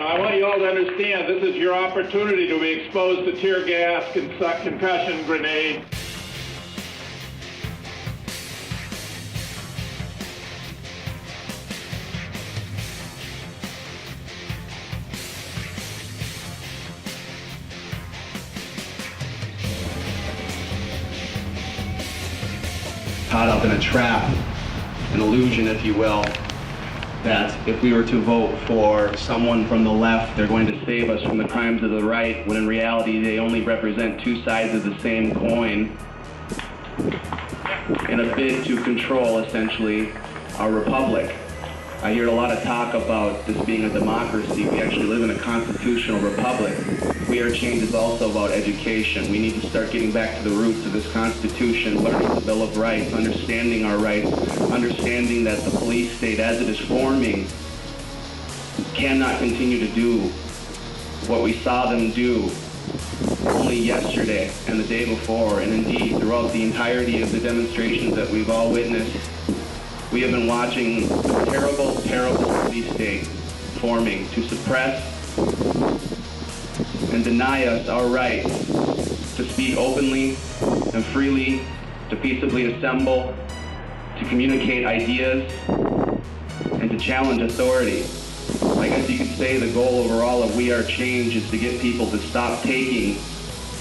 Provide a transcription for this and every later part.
I want you all to understand this is your opportunity to be exposed to tear gas, concussion grenade. Caught up in a trap, an illusion, if you will, that if we were to vote for someone from the left, they're going to save us from the crimes of the right, when in reality they only represent two sides of the same coin in a bid to control, essentially, our republic. I hear a lot of talk about this being a democracy. We actually live in a constitutional republic. We Are Change is also about education. We need to start getting back to the roots of this Constitution, learning the Bill of Rights, understanding our rights, understanding that the police state as it is forming cannot continue to do what we saw them do only yesterday and the day before, and indeed throughout the entirety of the demonstrations that we've all witnessed. We have been watching a terrible, terrible police state forming to suppress and deny us our right to speak openly and freely, to peaceably assemble, to communicate ideas, and to challenge authority. I guess you could say the goal overall of We Are Change is to get people to stop taking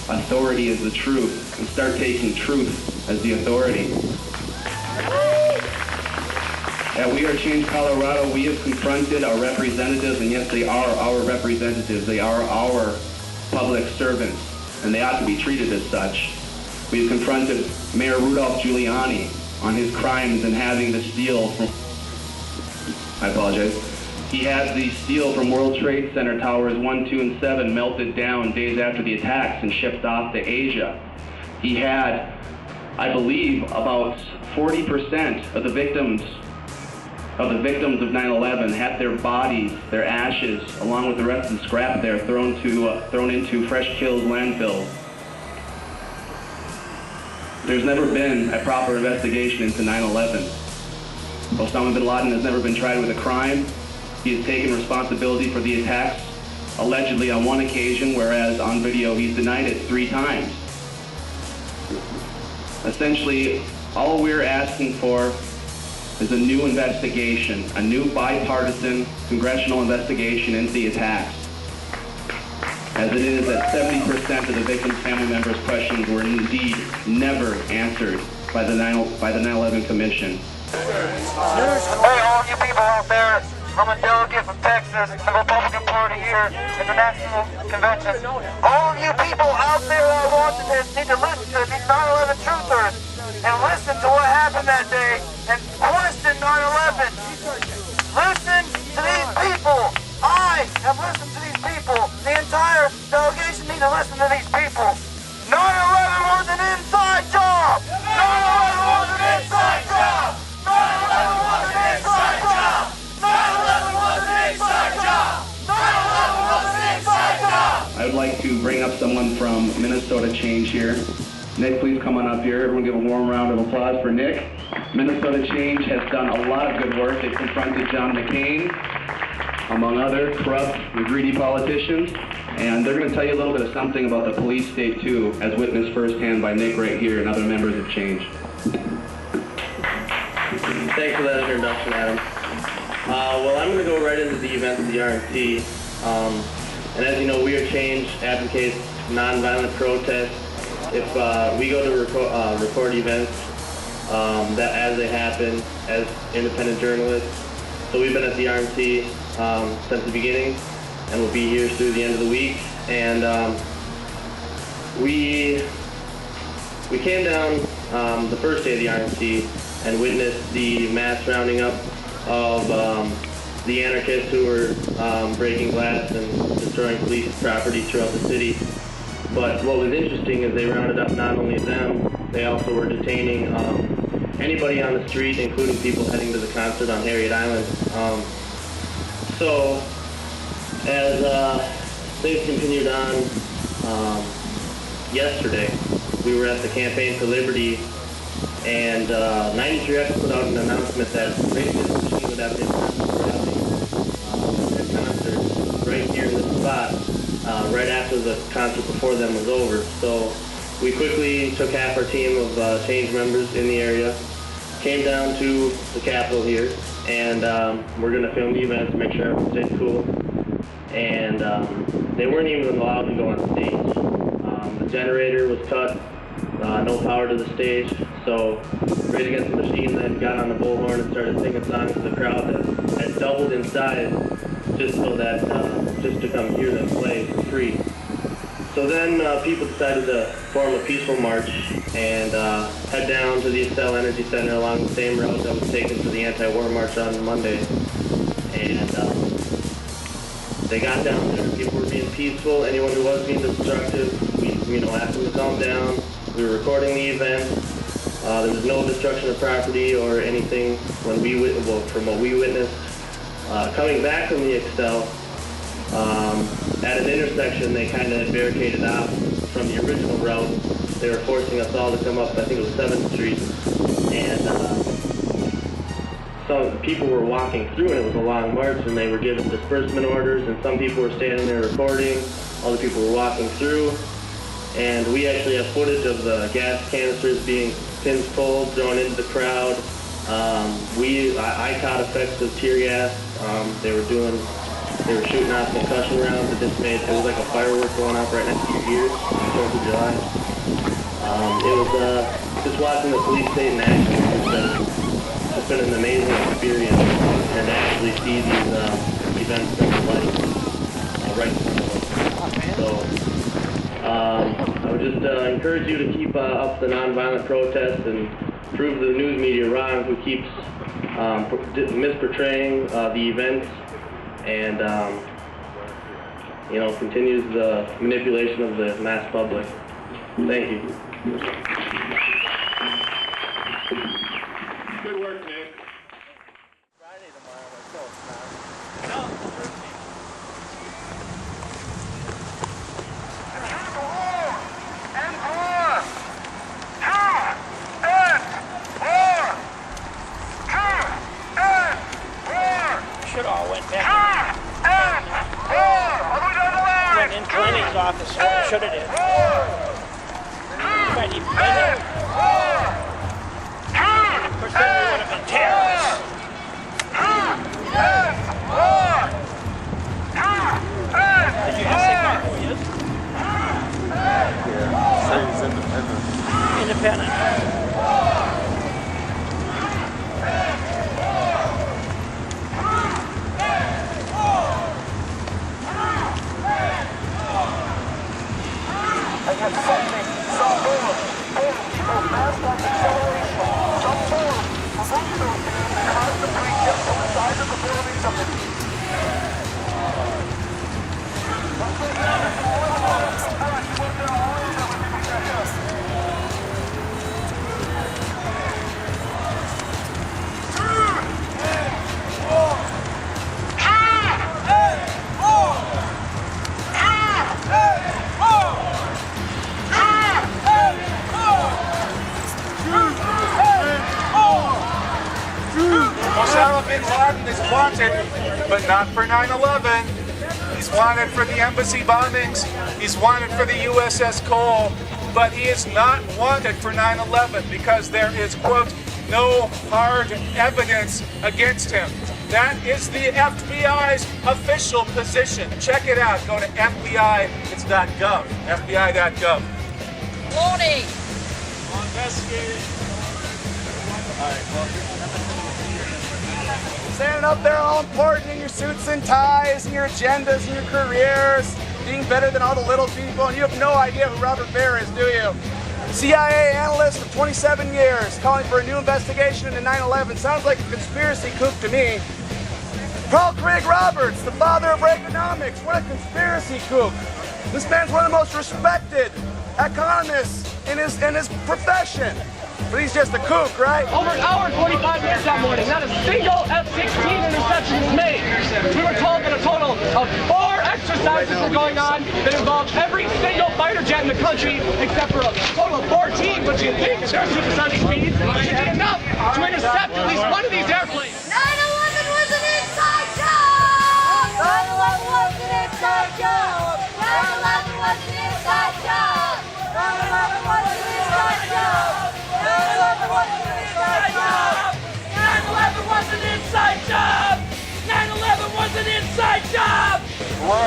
authority as the truth and start taking truth as the authority. At We Are Change Colorado, we have confronted our representatives, and yes, they are our representatives. They are our public servants, and they ought to be treated as such. We have confronted Mayor Rudolph Giuliani on his crimes and having the steel from, I apologize, he had the steel from World Trade Center Towers 1, 2, and 7 melted down days after the attacks and shipped off to Asia. He had, I believe, about 40% of the victims of 9/11 had their bodies, their ashes, along with the rest of the scrap there, thrown into Fresh Kills landfills. There's never been a proper investigation into 9/11. Osama bin Laden has never been tried with a crime. He has taken responsibility for the attacks, allegedly on one occasion, whereas on video he's denied it 3 times. Essentially, all we're asking for is a new investigation, a new bipartisan congressional investigation into the attacks. As it is that 70% of the victims' family members' questions were indeed never answered by the 9/11 Commission. Hey, all you people out there, I'm a delegate from Texas, the Republican Party here at the National Convention. All of you people out there that are watching this need to listen to these 9/11 truthers and listen to what happened that day and question 9/11. Listen to these people. I have listened to these people. The entire delegation need to listen to these people. 9/11 was an inside job. 9/11 was an inside job. 9/11 was an inside job. 9/11 was an inside job. 9/11 was an inside job. I would like to bring up someone from Minnesota Change here. Nick, please come on up here. Everyone give a warm round of applause for Nick. Minnesota Change has done a lot of good work. They've confronted John McCain, among other corrupt and greedy politicians. And they're going to tell you a little bit of something about the police state, too, as witnessed firsthand by Nick right here and other members of Change. Thanks for that introduction, Adam. Well, I'm going to go right into the events of the RNC. And as you know, We Are Change advocates nonviolent protest. If we go to record events that as they happen as independent journalists. So we've been at the RNC since the beginning, and we'll be here through the end of the week. And we came down the first day of the RNC and witnessed the mass rounding up of the anarchists who were breaking glass and destroying police property throughout the city. But what was interesting is they rounded up not only them, they also were detaining anybody on the street, including people heading to the concert on Harriet Island. So as things continued on yesterday, we were at the Campaign for Liberty, and 93X put out an announcement that racists would have been at concert right spot right after the concert before them was over. So we quickly took half our team of Change members in the area, came down to the Capitol here, and we're going to film the event to make sure everyone stays cool. And they weren't even allowed to go on stage. The generator was cut, no power to the stage, so Rage Against the Machine then got on the bullhorn and started singing songs to the crowd that had doubled in size just so that, just to come hear them play for free. So then people decided to form a peaceful march and head down to the Xcel Energy Center along the same route that was taken to the anti-war march on Monday. And they got down there. People were being peaceful. Anyone who was being destructive, we asked them to calm down. We were recording the event. There was no destruction of property or anything from what we witnessed. Coming back from the Xcel, at an intersection, they kind of barricaded off from the original route. They were forcing us all to come up, I think it was 7th Street, and some people were walking through, and it was a long march, and they were given disbursement orders, and some people were standing there recording, other people were walking through, and we actually have footage of the gas canisters being pins pulled, thrown into the crowd. I caught effects of tear gas. They were shooting off concussion rounds. It was like a firework going off right next to your ears on the 4th of July. It was just watching the police state in action. It's been an amazing experience, and to actually see these events come to life right in front of us. So I would just encourage you to keep up the nonviolent protest and prove the news media wrong who keeps misportraying the events and continues the manipulation of the mass public. Thank you. Good work, Nick. Friday tomorrow, let's go. Should all went back. Went into Lenny's office. Should have did. Might even been there. Of course, then we would have been terrorists. Did you ask that guy who he is? Yeah, say he's independent. Independent. Osama bin Laden is wanted, but not for 9/11. He's wanted for the embassy bombings. He's wanted for the USS Cole, but he is not wanted for 9/11 because there is, quote, no hard evidence against him. That is the FBI's official position. Check it out. Go to FBI. It's .gov. FBI.gov. Warning! Investigating. All right, well. Standing up there all important in your suits and ties and your agendas and your careers, being better than all the little people, and you have no idea who Robert Baer is, do you? CIA analyst for 27 years, calling for a new investigation into 9/11. Sounds like a conspiracy kook to me. Paul Craig Roberts, the father of Reaganomics. What a conspiracy kook. This man's one of the most respected economists in his profession. But he's just a kook, right? Over an hour and 45 minutes that morning, not a single F-16 interception was made. We were told that a total of 4 exercises were going on that involved every single fighter jet in the country, except for a total of 14, which you think at their supersonic speed should be enough to intercept at least one of these airplanes. 9/11 was an inside job! 9/11 was an inside job!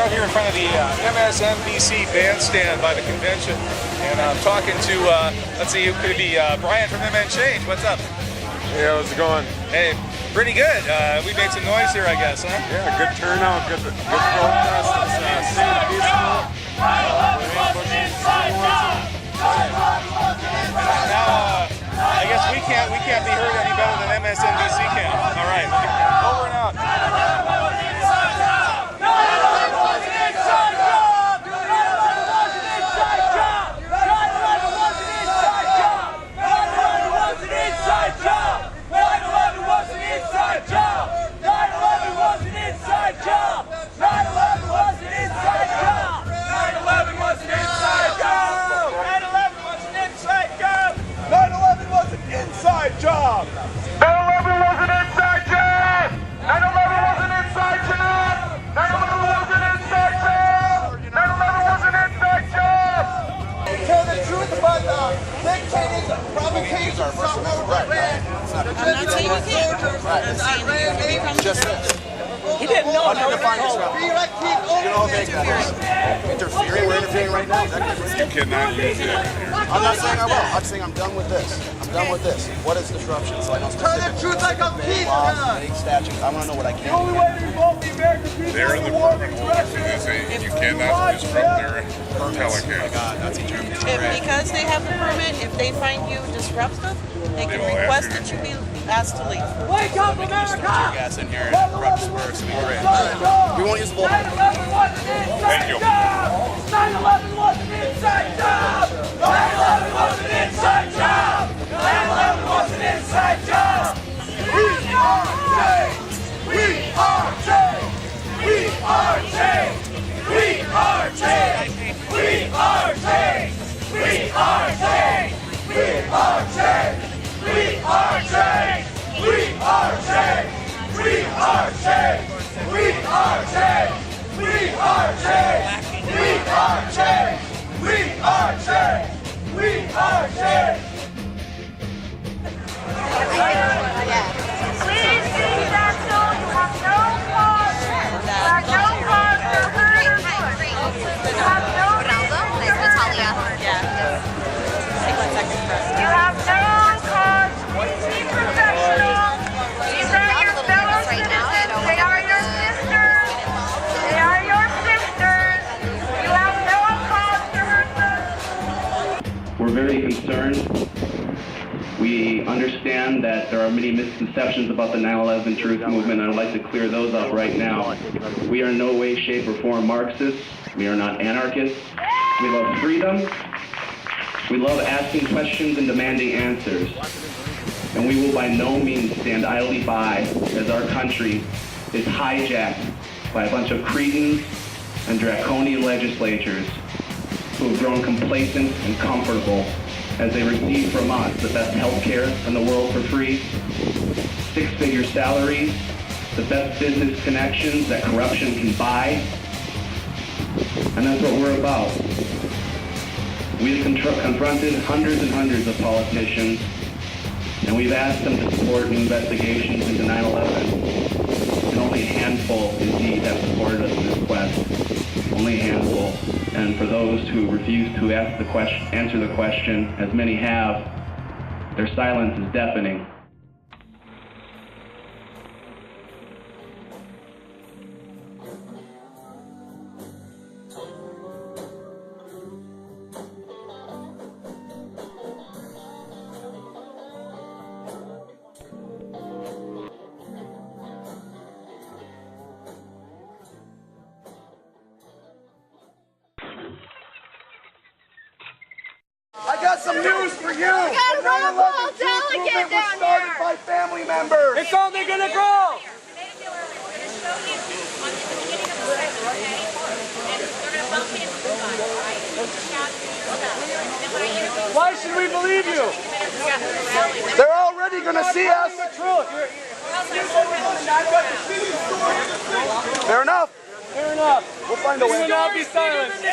out here in front of the MSNBC bandstand by the convention, and I'm talking to, let's see, could it be Brian from MSNBC? What's up? Hey, how's it going? Hey, pretty good. We made some noise here, I guess, huh? Yeah, good turnout, good protest. It's staying peaceful. Now, I guess we can't be heard any better than MSNBC can. All right, over and out. Inside job! 9/11 was an inside job! 9/11 was an inside job! 9/11 was an inside job! 9/11 was an inside job! Tell the truth about dictating provocations of Iran. I'm not saying you can't. I'm saying you can be Just this. He didn't know. How do you define yourself? You know how big that is. Interfering? We're interfering right now. You cannot use it. I'm not saying I will. I'm saying I'm done with this. I'm done with this. What is disruption? So I know specific. Tell the truth like a piece of statutes. I want to know what I can. The only way to involve the American people. They're in the permit holders, and they say you cannot disrupt their telecast. Because they have the permit, if they find you disruptive, they can request that you be asked to leave. Wake up, America! Gas in here and corrupt Spurs. We won't use the bull. 9/11 was an inside job! 9/11 was an inside job! 9/11 was an inside job! 9/11 was an inside job! We are changed! We are changed! We are changed! We are changed! We are changed! We are changed! We are changed! We are changed! We are changed! We are changed! We are changed! We are changed! We are changed! We are changed! We are changed! Please be national. You have no cause. You have no cause to hurt or push. You have no reason to hurt or push. You have no cause. Be professional. These are your fellow citizens. They are your sisters. They are your sisters. You have no cause to hurt them. We're very concerned. We understand that there are many misconceptions about the 9/11 truth movement, and I'd like to clear those up right now. We are in no way, shape, or form Marxists. We are not anarchists. We love freedom. We love asking questions and demanding answers. And we will by no means stand idly by as our country is hijacked by a bunch of cretins and draconian legislatures who have grown complacent and comfortable as they receive from us the best health care in the world for free, six-figure salaries, the best business connections that corruption can buy, and that's what we're about. We have confronted hundreds and hundreds of politicians, and we've asked them to support new investigations into 9/11, and only a handful indeed have supported us in this quest. Only a handful. And for those who refuse to answer the question, as many have, their silence is deafening. I got some news for you. We got a roll call delegate down started here. by family members. It's only gonna grow. Why should we believe you? They're already going to see us. Fair enough. Fair enough. We'll find a way. We will not be silenced.